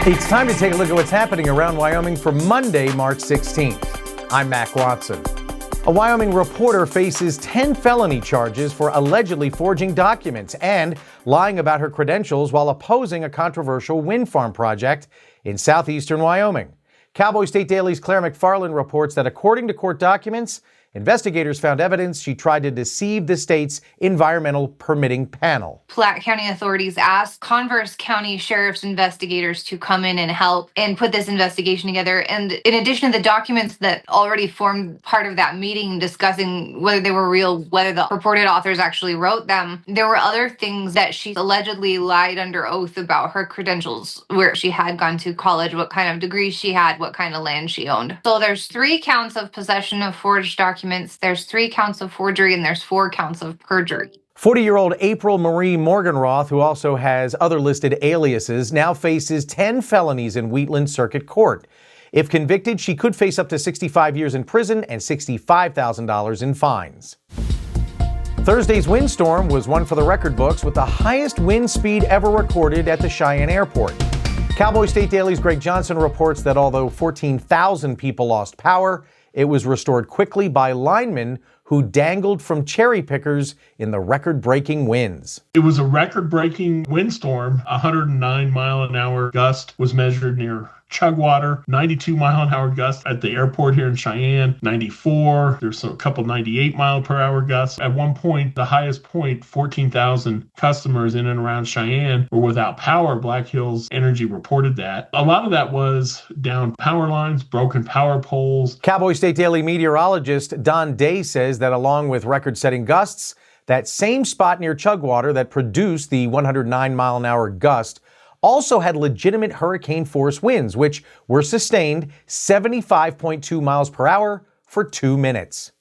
It's time to take a look at what's happening around Wyoming for Monday, March 16th. I'm Mac Watson. A Wyoming reporter faces 10 felony charges for allegedly forging documents and lying about her credentials while opposing a controversial wind farm project in southeastern Wyoming. Cowboy State Daily's Claire McFarland reports that according to court documents, investigators found evidence she tried to deceive the state's environmental permitting panel. Platte County authorities asked Converse County Sheriff's investigators to come in and help and put this investigation together. And in addition to the documents that already formed part of that meeting discussing whether they were real, whether the purported authors actually wrote them, there were other things that she allegedly lied under oath about her credentials, where she had gone to college, what kind of degrees she had, what kind of land she owned. So there's 3 counts of possession of forged documents. There's 3 counts of forgery and there's 4 counts of perjury. 40-year-old April Marie Morganroth, who also has other listed aliases, now faces 10 felonies in Wheatland Circuit Court. If convicted, she could face up to 65 years in prison and $65,000 in fines. Thursday's windstorm was one for the record books with the highest wind speed ever recorded at the Cheyenne Airport. Cowboy State Daily's Greg Johnson reports that although 14,000 people lost power, it was restored quickly by linemen who dangled from cherry pickers in the record-breaking winds. It was a record-breaking windstorm. 109-mile-an-hour gust was measured near Chugwater, 92-mile-an-hour gust at the airport here in Cheyenne, 94. There's a couple 98-mile-per-hour gusts. At one point, the highest point, 14,000 customers in and around Cheyenne were without power. Black Hills Energy reported that. A lot of that was down power lines, broken power poles. Cowboy State Daily meteorologist Don Day says that along with record-setting gusts, that same spot near Chugwater that produced the 109-mile-an-hour gust also had legitimate hurricane-force winds, which were sustained 75.2 miles per hour for 2 minutes.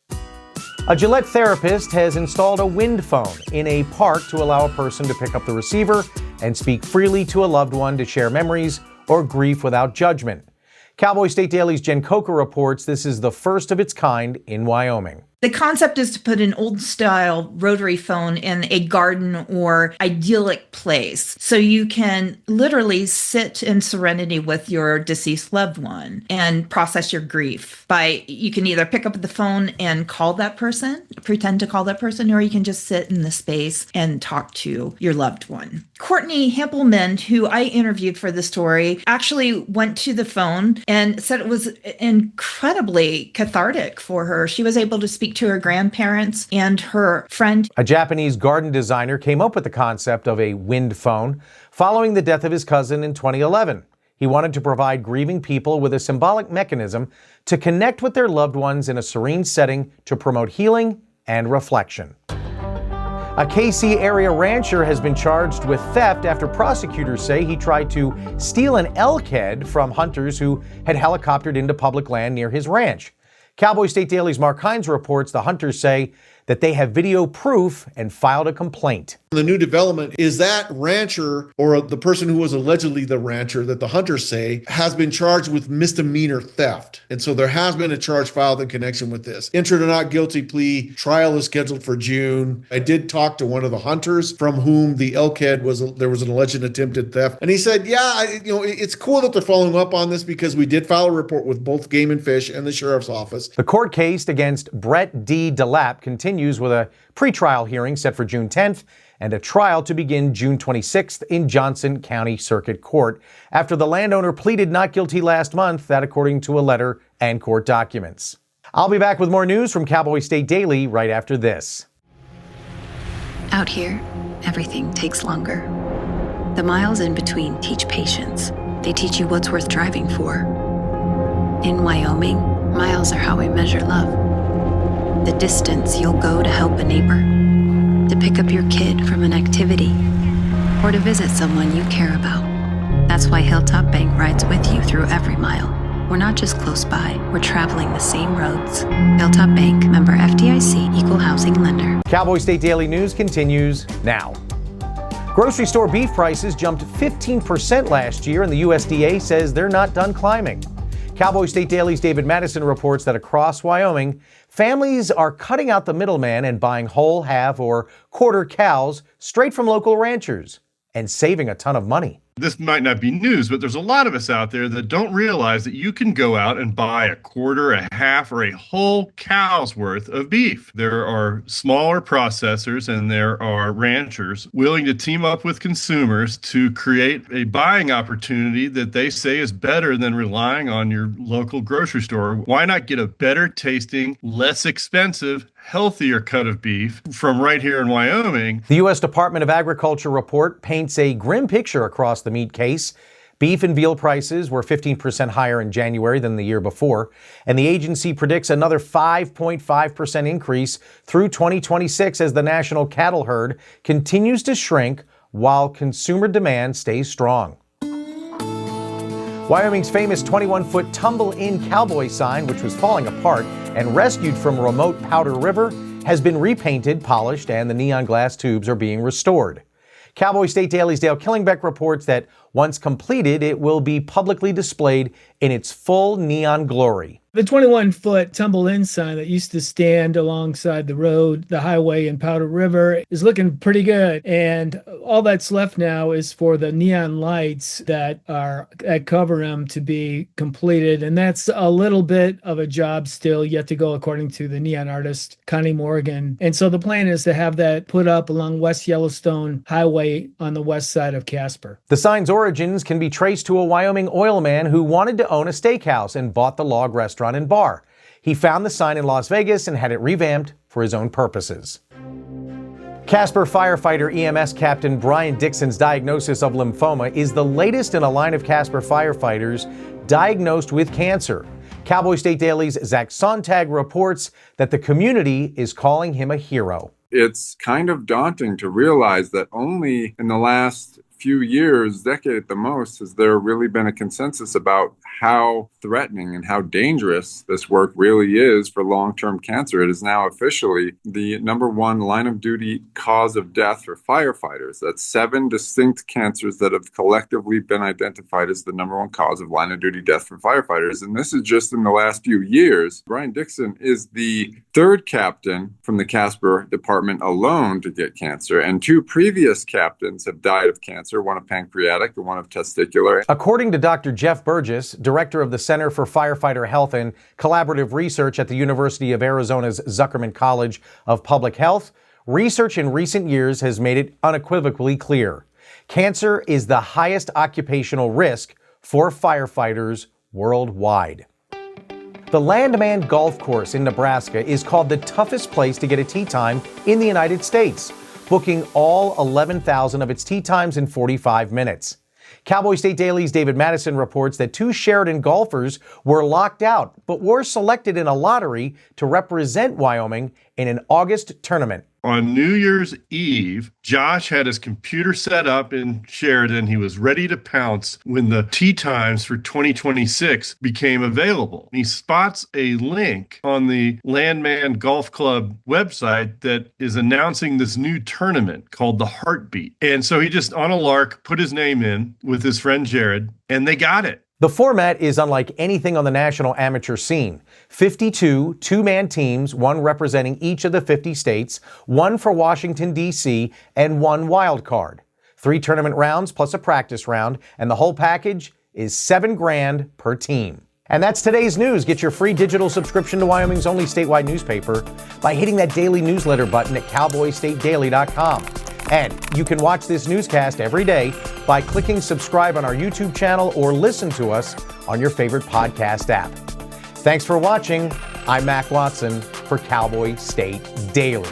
A Gillette therapist has installed a wind phone in a park to allow a person to pick up the receiver and speak freely to a loved one to share memories or grief without judgment. Cowboy State Daily's Jen Coker reports this is the first of its kind in Wyoming. The concept is to put an old-style rotary phone in a garden or idyllic place so you can literally sit in serenity with your deceased loved one and process your grief. You can either pick up the phone and call that person, pretend to call that person, or you can just sit in the space and talk to your loved one. Courtney Hampelman, who I interviewed for the story, actually went to the phone and said it was incredibly cathartic for her. She was able to speak to her grandparents and her friend. A Japanese garden designer came up with the concept of a wind phone following the death of his cousin in 2011. He wanted to provide grieving people with a symbolic mechanism to connect with their loved ones in a serene setting to promote healing and reflection. A KC area rancher has been charged with theft after prosecutors say he tried to steal an elk head from hunters who had helicoptered into public land near his ranch. Cowboy State Daily's Mark Hines reports the hunters say that they have video proof and filed a complaint. The new development is that rancher, or the person who was allegedly the rancher that the hunters say, has been charged with misdemeanor theft. And so there has been a charge filed in connection with this. Entered a not guilty plea. Trial is scheduled for June. I did talk to one of the hunters from whom the elk head there was an alleged attempted theft. And he said, it's cool that they're following up on this because we did file a report with both Game and Fish and the sheriff's office. The court case against Brett D. DeLapp continues with a pretrial hearing set for June 10th and a trial to begin June 26th in Johnson County Circuit Court after the landowner pleaded not guilty last month, that according to a letter and court documents. I'll be back with more news from Cowboy State Daily right after this. Out here, everything takes longer. The miles in between teach patience. They teach you what's worth driving for. In Wyoming, miles are how we measure love. The distance you'll go to help a neighbor, to pick up your kid from an activity, or to visit someone you care about. That's why Hilltop Bank rides with you through every mile. We're not just close by, we're traveling the same roads. Hilltop Bank, member FDIC, equal housing lender. Cowboy State Daily News continues now. Grocery store beef prices jumped 15% last year, and the USDA says they're not done climbing. Cowboy State Daily's David Madison reports that across Wyoming, families are cutting out the middleman and buying whole, half, or quarter cows straight from local ranchers and saving a ton of money. This might not be news, but there's a lot of us out there that don't realize that you can go out and buy a quarter, a half, or a whole cow's worth of beef. There are smaller processors and there are ranchers willing to team up with consumers to create a buying opportunity that they say is better than relying on your local grocery store. Why not get a better tasting, less expensive, healthier cut of beef from right here in Wyoming? The U.S. Department of Agriculture report paints a grim picture across the meat case. Beef and veal prices were 15% higher in January than the year before, and the agency predicts another 5.5% increase through 2026 as the national cattle herd continues to shrink while consumer demand stays strong. Wyoming's famous 21-foot Tumblein Cowboy sign, which was falling apart and rescued from remote Powder River, has been repainted, polished, and the neon glass tubes are being restored. Cowboy State Daily's Dale Killingbeck reports that once completed, it will be publicly displayed in its full neon glory. The 21-foot Tumble-In sign that used to stand alongside the road, the highway in Powder River, is looking pretty good. And all that's left now is for the neon lights that cover them to be completed. And that's a little bit of a job still yet to go, according to the neon artist, Connie Morgan. And so the plan is to have that put up along West Yellowstone Highway on the west side of Casper. The sign's origins can be traced to a Wyoming oil man who wanted to own a steakhouse and bought the log restaurant and bar. He found the sign in Las Vegas and had it revamped for his own purposes. Casper Firefighter EMS Captain Brian Dixon's diagnosis of lymphoma is the latest in a line of Casper firefighters diagnosed with cancer. Cowboy State Daily's Zach Sontag reports that the community is calling him a hero. It's kind of daunting to realize that only in the last few years, decade at the most, has there really been a consensus about how threatening and how dangerous this work really is for long-term cancer. It is now officially the #1 line-of-duty cause of death for firefighters. That's 7 distinct cancers that have collectively been identified as the #1 cause of line-of-duty death for firefighters. And this is just in the last few years. Brian Dixon is the 3rd captain from the Casper department alone to get cancer, and 2 previous captains have died of cancer, one of pancreatic and one of testicular. According to Dr. Jeff Burgess, director of the Center for Firefighter Health and Collaborative Research at the University of Arizona's Zuckerman College of Public Health, research in recent years has made it unequivocally clear. Cancer is the highest occupational risk for firefighters worldwide. The Landman Golf Course in Nebraska is called the toughest place to get a tee time in the United States, booking all 11,000 of its tee times in 45 minutes. Cowboy State Daily's David Madison reports that 2 Sheridan golfers were locked out, but were selected in a lottery to represent Wyoming in an August tournament. On New Year's Eve, Josh had his computer set up in Sheridan. He was ready to pounce when the tee times for 2026 became available. He spots a link on the Landman Golf Club website that is announcing this new tournament called the Heartbeat. And so he just, on a lark, put his name in with his friend Jared, and they got it. The format is unlike anything on the national amateur scene. 52 two-man teams, one representing each of the 50 states, one for Washington, D.C., and 1 wild card. 3 tournament rounds plus a practice round, and the whole package is $7,000 per team. And that's today's news. Get your free digital subscription to Wyoming's only statewide newspaper by hitting that daily newsletter button at cowboystatedaily.com. And you can watch this newscast every day by clicking subscribe on our YouTube channel or listen to us on your favorite podcast app. Thanks for watching. I'm Mac Watson for Cowboy State Daily.